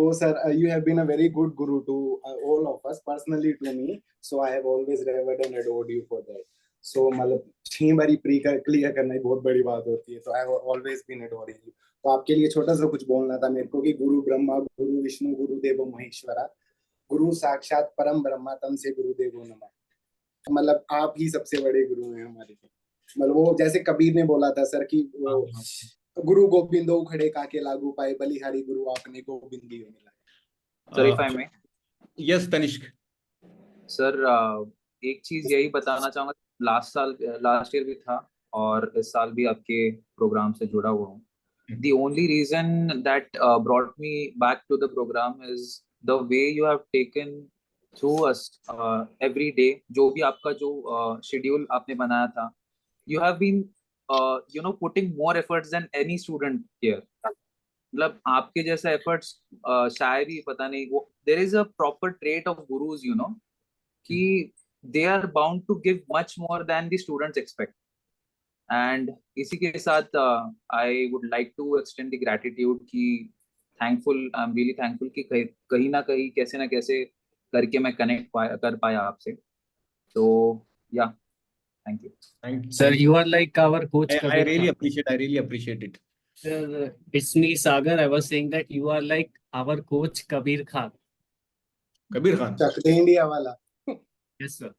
So, sir, you have been a very good guru to all of us, personally to me. So, I have always revered and adored you for that. So, मतलब 6 बारी pre clear करना ही बहुत बड़ी बात होती है. तो I have always been adoring you. तो आपके लिए छोटा सा कुछ बोलना था मेरे को कि गुरु ब्रह्मा गुरु विष्णु गुरु देवो महेश्वरा गुरु साक्षात परम ब्रह्मा तम से गुरु देवो नमः. मतलब आप ही सबसे बड़े गुरु हैं हमारे. मतलब वो जैसे कबीर ने बोला था सर कि वो गुरु गोविंदो खड़े काके लागू पाए बलिहारी गुरु आपने गोविंदी मिला. Sir if I may. Yes Tanishq. Sir एक चीज यही बताना चाहूंगा, लास्ट ईयर भी था और इस साल भी आपके प्रोग्राम से जुड़ा हुआ हूँ. The only reason that brought me back to the program is the way you have taken through us every day. जो भी आपका जो schedule आपने बनाया था, you have been putting more efforts than any student here. मतलब आपके जैसा efforts शायद ही पता नहीं वो. There is a proper trait of gurus, कि they are bound to give much more than the students expect. And इसी के साथ I would like to extend the gratitude कि I'm really thankful कि कहीं ना कहीं कैसे ना कैसे करके मैं connect कर पाया आपसे. So yeah, thank you. Sir, you are like our coach. I really appreciate it. Sir, it's me Sagar. I was saying that you are like our coach Kabir Khan. Kabir Khan. चकते India वाला. Yes sir.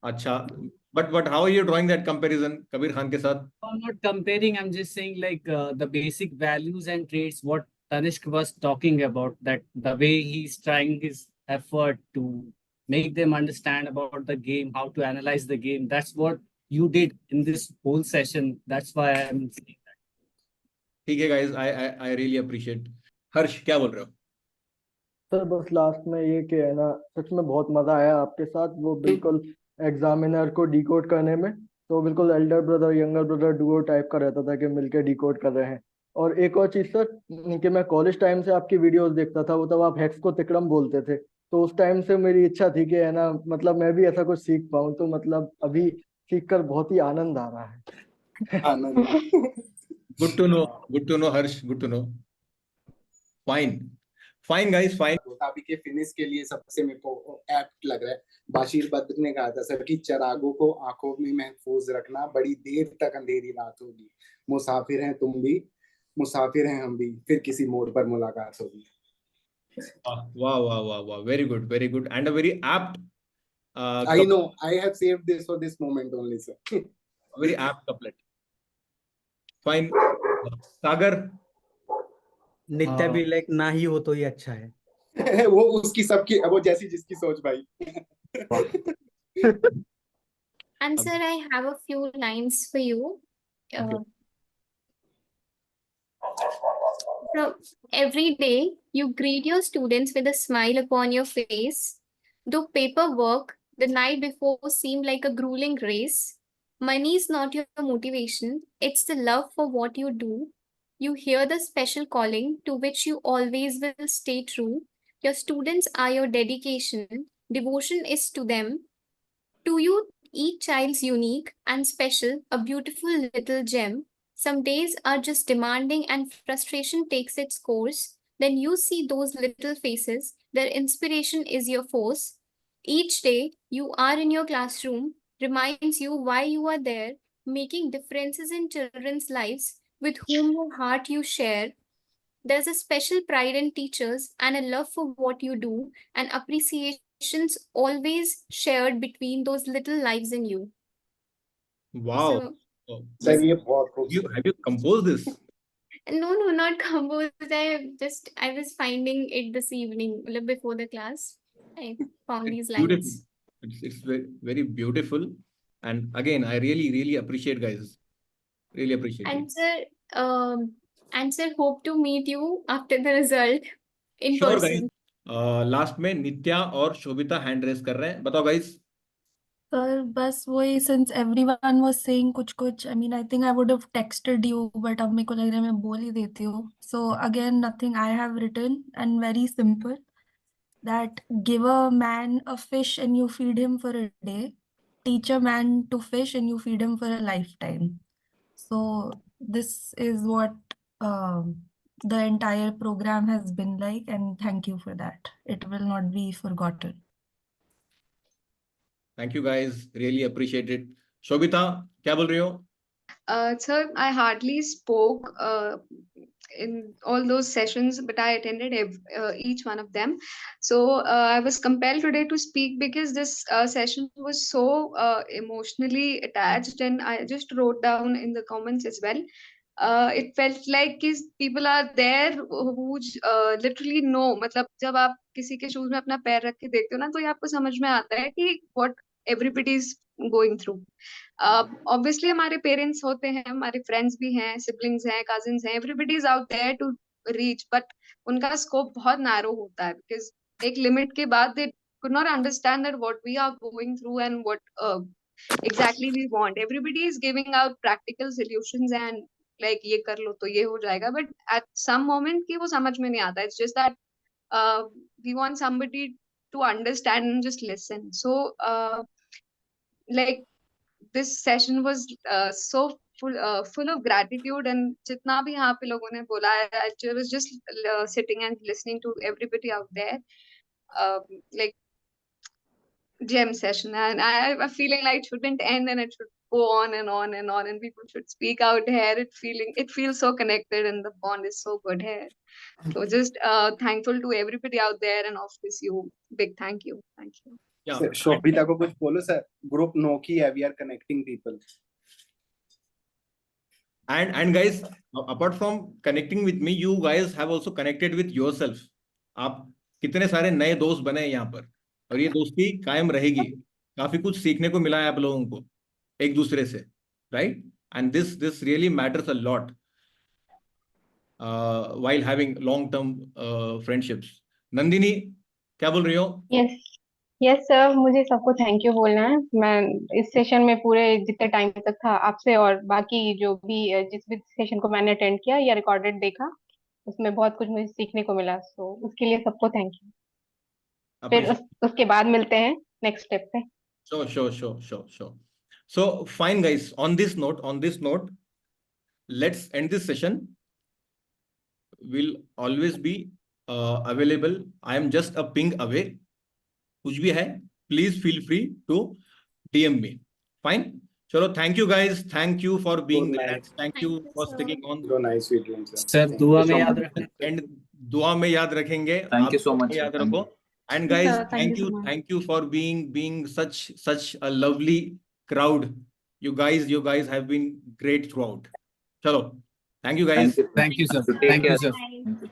अच्छा. But how are you drawing that comparison Kabir Khan के साथ? I'm not comparing. I'm just saying like the basic values and traits what Tanishq was talking about, that the way he's trying his effort to make them understand about the game, how to analyze the game. That's what you did in this whole session. That's why I'm saying that. ठीक है guys, I really appreciate. हर्ष क्या बोल रहे हो? Sir बस last में ये कि है ना, सच में बहुत मजा आया आपके साथ. वो बिल्कुल एग्जामिनर को डिकोड करने में तो बिल्कुल Elder brother younger brother Duo type का रहता था कि मिलके डिकोड कर रहे हैं. और एक और चीज सर कि मैं कॉलेज टाइम से आपकी वीडियोस देखता था, वो तब आप हेक्स को तिक्रम बोलते थे. तो उस टाइम से मेरी इच्छा थी कि है ना, मतलब मैं भी ऐसा कुछ सीख पाऊँ. तो मतलब अभी सीख कर बहुत ही आनंद आ रहा है. आनंद. Good to know Harsh. Good to know. Fine guys, fine. अभी के फिनिश के लिए सबसे मेरे को एप्ट लग रहा है. बाशीर बद्र ने कहा था सर कि चिरागों को आंखों में महफूज रखना, बड़ी देर तक अंधेरी रात होगी. मुसाफिर हैं तुम भी, मुसाफिर हैं हम भी, फिर किसी मोड़ पर मुलाकात होगी. Wow. Very good and a very apt. I know. I have saved this for this moment only, sir. A very apt couplet. Fine. Sagar. नित्या भी लाइक ना ही हो तो ये अच्छा है. वो उसकी सबकी वो जैसी जिसकी सोच भाई. And sir, I have a few lines for you. Okay. So every day you greet your students with a smile upon your face. Though paperwork the night before seemed like a grueling race, money is not your motivation. It's the love for what you do. You hear the special calling to which you always will stay true. Your students are your dedication. Devotion is to them. To you, each child's unique and special, a beautiful little gem. Some days are just demanding and frustration takes its course. Then you see those little faces, their inspiration is your force. Each day you are in your classroom reminds you why you are there, making differences in children's lives with whom your heart you share. There's a special pride in teachers and a love for what you do, and appreciations always shared between those little lives in you. Wow. So, sir ये बहुत खूबसूरत. Have you composed this? no, not composed. I was finding it this evening before the class. I found these Beautiful. lines. It's very, very beautiful. And again, I really appreciate guys. Really appreciate it. And sir, hope to meet you after the result in Sure person. guys. Last में नित्या और Sobhita hand raise कर रहे हैं. बताओ guys. Sir बस वही, since everyone was saying कुछ I mean I think I would have texted you, but अब मेरे को लग रहा है मैं बोल ही देती हूँ. So again nothing I have written and very simple, that give a man a fish and you feed him for a day, teach a man to fish and you feed him for a lifetime. So this is what the entire program has been like, and thank you for that. It will not be forgotten. Thank you guys, really appreciate it. Sobhita क्या बोल रही हो? Sir, I hardly spoke in all those sessions, but I attended each one of them. So I was compelled today to speak because this session was so emotionally attached, and I just wrote down in the comments as well. It felt like people are there who literally know. मतलब जब आप किसी के shoes में अपना पैर रख के देखते हो ना, तो ये आपको समझ में आता है कि what everybody is going through. Obviously हमारे पेरेंट्स होते हैं, हमारे फ्रेंड्स भी हैं, सिबलिंग्स हैं, कजिन्स हैं, everybody is out there to reach, but उनका स्कोप बहुत नैरो होता है बिकॉज एक लिमिट के बाद दे could not understand that what we are going through and what exactly we want. Everybody is giving out practical solutions and like ये कर लो तो ये हो जाएगा, but at some moment कि वो समझ में नहीं आता. It's just that we want somebody to understand and just listen. So like this session was so full of gratitude, and jitna bhi yahan pe logon ne bola hai, I was just sitting and listening to everybody out there. Like gem session, and I'm feeling like it shouldn't end and it should go on and on and on, and people should speak out here. It feels so connected and the bond is so good here. So just thankful to everybody out there, and of course you, big thank you. Yeah. Sir, Sobhita को कुछ बोलो sir. Group no की है, we are connecting people. And guys, apart from connecting with me, you guys have also connected with yourself. आप कितने सारे नए दोस्त बने हैं यहाँ पर, और ये दोस्ती कायम रहेगी. काफी कुछ सीखने को मिला है आप लोगों को एक दूसरे से, right? And this really matters a lot while having long term friendships. Nandini क्या बोल रही हो? यस सर, मुझे सबको थैंक यू बोलना है. मैं इस सेशन में पूरे जितने टाइम तक था आपसे और बाकी जो भी जिस भी सेशन को मैंने अटेंड किया या रिकॉर्डेड देखा, उसमें बहुत कुछ मुझे सीखने को मिला. सो उसके लिए सबको थैंक यू. फिर उसके बाद मिलते हैं नेक्स्ट स्टेप पे. Sure. So fine guys, on this note, let's end this session. We'll always be available. I am just a ping away. कुछ भी है, please feel free to DM me. Fine. चलो, thank you guys. Thank you for being there. Thank you for sticking on. So nice meeting you, sir. Sir दुआ में याद रखना. And दुआ में याद रखेंगे. Thank you so much. याद रखो. And guys, Sir, thank you for being such a lovely crowd. You guys have been great throughout. Chalo. Thank you guys. Thank you, sir. Take Thank you, care. sir. Thank you.